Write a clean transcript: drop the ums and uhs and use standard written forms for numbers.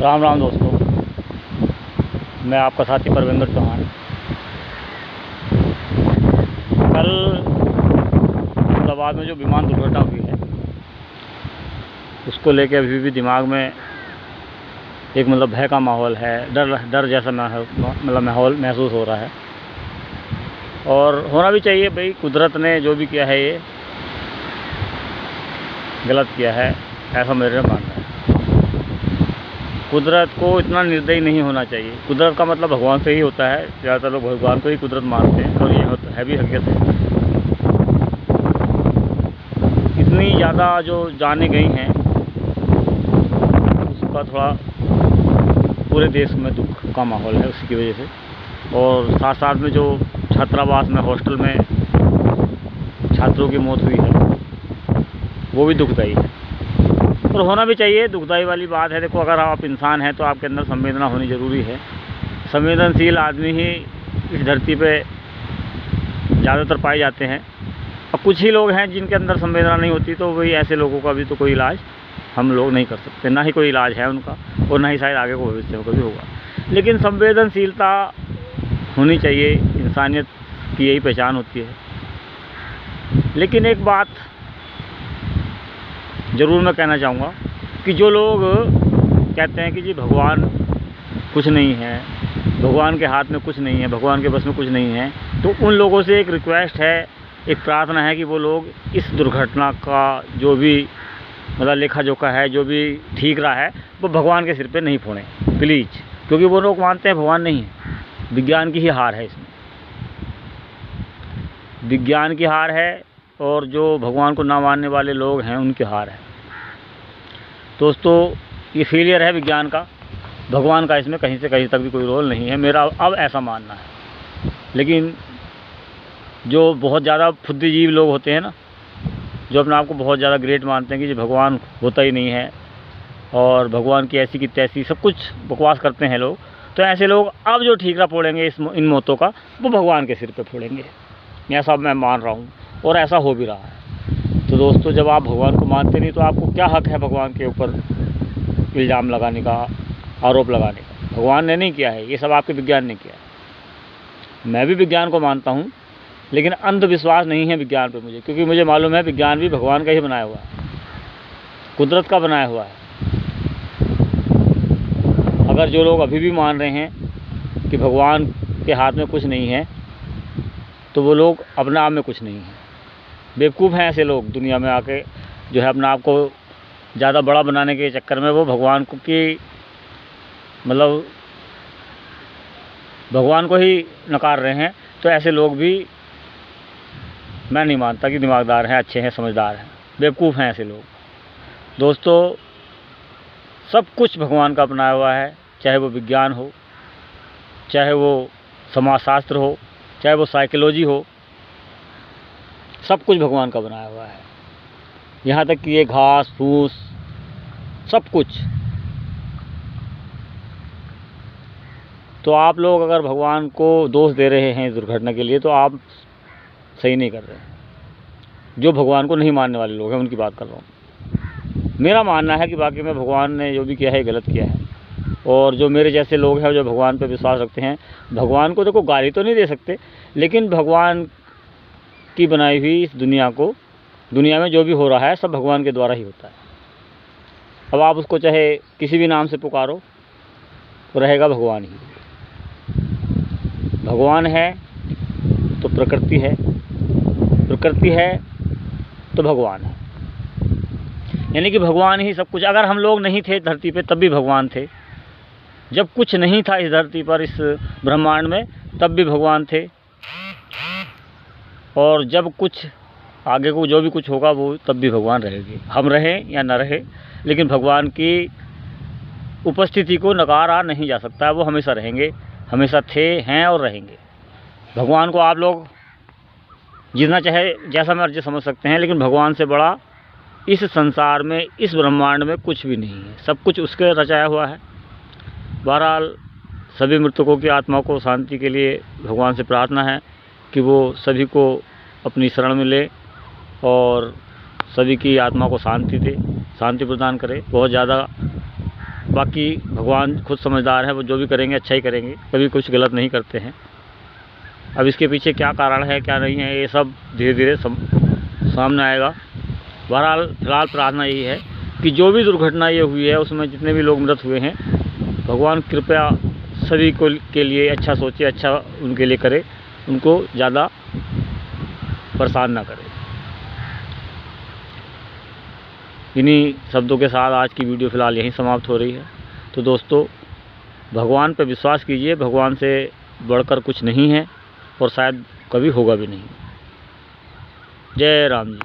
राम राम दोस्तों, मैं आपका साथी परविंदर चौहान। कल अहमदाबाद में जो विमान दुर्घटना हुई है उसको लेके अभी भी दिमाग में एक भय का माहौल है, डर जैसा माहौल महसूस हो रहा है। और होना भी चाहिए भाई, कुदरत ने जो भी किया है ये गलत किया है, ऐसा मेरा मानना है। कुदरत को इतना निर्दयी नहीं होना चाहिए। कुदरत का मतलब भगवान से ही होता है, ज़्यादातर लोग भगवान को ही कुदरत मानते हैं और ये होता है भी हकीकत है। इतनी ज़्यादा जो जाने गई हैं उसका थोड़ा पूरे देश में दुख का माहौल है उसकी वजह से। और साथ साथ में जो छात्रावास में हॉस्टल में छात्रों की मौत हुई है वो भी दुखदाई है और होना भी चाहिए। दुखदाई वाली बात है। देखो, अगर आप इंसान हैं तो आपके अंदर संवेदना होनी ज़रूरी है। संवेदनशील आदमी ही इस धरती पे ज़्यादातर पाए जाते हैं और कुछ ही लोग हैं जिनके अंदर संवेदना नहीं होती, तो वही ऐसे लोगों का भी तो कोई इलाज हम लोग नहीं कर सकते, ना ही कोई इलाज है उनका और ना ही शायद आगे को भविष्य में कभी होगा। लेकिन संवेदनशीलता होनी चाहिए, इंसानियत की यही पहचान होती है। लेकिन एक बात ज़रूर मैं कहना चाहूँगा कि जो लोग कहते हैं कि जी भगवान कुछ नहीं है, भगवान के हाथ में कुछ नहीं है, भगवान के बस में कुछ नहीं है, तो उन लोगों से एक रिक्वेस्ट है, एक प्रार्थना है कि वो लोग इस दुर्घटना का जो भी लेखा जोखा है, जो भी ठीक रहा है, वो भगवान के सिर पे नहीं फोड़ें प्लीज़। क्योंकि वो लोग मानते हैं भगवान नहीं है, विज्ञान की ही हार है इसमें, विज्ञान की हार है और जो भगवान को ना मानने वाले लोग हैं उनकी हार है। दोस्तों, ये फेलियर है विज्ञान का, भगवान का इसमें कहीं से कहीं तक भी कोई रोल नहीं है, मेरा अब ऐसा मानना है। लेकिन जो बहुत ज़्यादा बुद्धिजीवी लोग होते हैं ना, जो अपने आप को बहुत ज़्यादा ग्रेट मानते हैं कि जी भगवान होता ही नहीं है और भगवान की ऐसी की तैसी सब कुछ बकवास करते हैं लोग, तो ऐसे लोग अब जो ठीकरा फोड़ेंगे इन मौतों का, वो भगवान के सिर पे फोड़ेंगे, ऐसा मैं मान रहा हूँ और ऐसा हो भी रहा है। तो दोस्तों, जब आप भगवान को मानते नहीं तो आपको क्या हक है भगवान के ऊपर इल्ज़ाम लगाने का, आरोप लगाने का? भगवान ने नहीं किया है, ये सब आपके विज्ञान ने किया है। मैं भी विज्ञान को मानता हूँ, लेकिन अंधविश्वास नहीं है विज्ञान पे मुझे, क्योंकि मुझे मालूम है विज्ञान भी भगवान का ही बनाया हुआ है, कुदरत का बनाया हुआ है। अगर जो लोग अभी भी मान रहे हैं कि भगवान के हाथ में कुछ नहीं है, तो वो लोग अपने आप में कुछ नहीं है, बेवकूफ़ हैं ऐसे लोग। दुनिया में आके जो है अपने आप को ज़्यादा बड़ा बनाने के चक्कर में वो भगवान को की भगवान को ही नकार रहे हैं। तो ऐसे लोग भी मैं नहीं मानता कि दिमागदार हैं, अच्छे हैं, समझदार हैं, बेवकूफ़ हैं ऐसे लोग। दोस्तों, सब कुछ भगवान का अपनाया हुआ है, चाहे वो विज्ञान हो, चाहे वो समाजशास्त्र हो, चाहे वो साइकोलॉजी हो, सब कुछ भगवान का बनाया हुआ है। यहाँ तक कि ये घास फूस सब कुछ। तो आप लोग अगर भगवान को दोष दे रहे हैं इस दुर्घटना के लिए, तो आप सही नहीं कर रहे हैं। जो भगवान को नहीं मानने वाले लोग हैं उनकी बात कर रहा हूँ। मेरा मानना है कि बाकी में भगवान ने जो भी किया है गलत किया है। और जो मेरे जैसे लोग हैं जो भगवान पर विश्वास रखते हैं, भगवान को देखो गाली तो नहीं दे सकते, लेकिन भगवान की बनाई हुई इस दुनिया में जो भी हो रहा है सब भगवान के द्वारा ही होता है। अब आप उसको चाहे किसी भी नाम से पुकारो, तो रहेगा भगवान ही। भगवान है तो प्रकृति है, प्रकृति है तो भगवान है, यानी कि भगवान ही सब कुछ। अगर हम लोग नहीं थे धरती पे तब भी भगवान थे, जब कुछ नहीं था इस धरती पर, इस ब्रह्मांड में, तब भी भगवान थे, और जब कुछ आगे को जो भी कुछ होगा वो तब भी भगवान रहेंगे। हम रहें या न रहे, लेकिन भगवान की उपस्थिति को नकारा नहीं जा सकता है, वो हमेशा रहेंगे, हमेशा थे, हैं और रहेंगे। भगवान को आप लोग जितना चाहे जैसा मर्जी समझ सकते हैं, लेकिन भगवान से बड़ा इस संसार में, इस ब्रह्मांड में कुछ भी नहीं है, सब कुछ उसके रचाया हुआ है। बहरहाल सभी मृतकों की आत्मा को शांति के लिए भगवान से प्रार्थना है कि वो सभी को अपनी शरण में ले और सभी की आत्मा को शांति दे, शांति प्रदान करे। बहुत ज़्यादा बाकी भगवान खुद समझदार है, वो जो भी करेंगे अच्छा ही करेंगे, कभी कुछ गलत नहीं करते हैं। अब इसके पीछे क्या कारण है क्या नहीं है, ये सब धीरे धीरे सामने आएगा। बहरहाल फ़िलहाल प्रार्थना यही है कि जो भी दुर्घटना ये हुई है उसमें जितने भी लोग मृत हुए हैं, भगवान कृपया सभी को के लिए अच्छा सोचे, अच्छा उनके लिए करे, उनको ज़्यादा परेशान ना करे। इन्हीं शब्दों के साथ आज की वीडियो फ़िलहाल यहीं समाप्त हो रही है। तो दोस्तों, भगवान पर विश्वास कीजिए, भगवान से बढ़कर कुछ नहीं है और शायद कभी होगा भी नहीं। जय राम जी।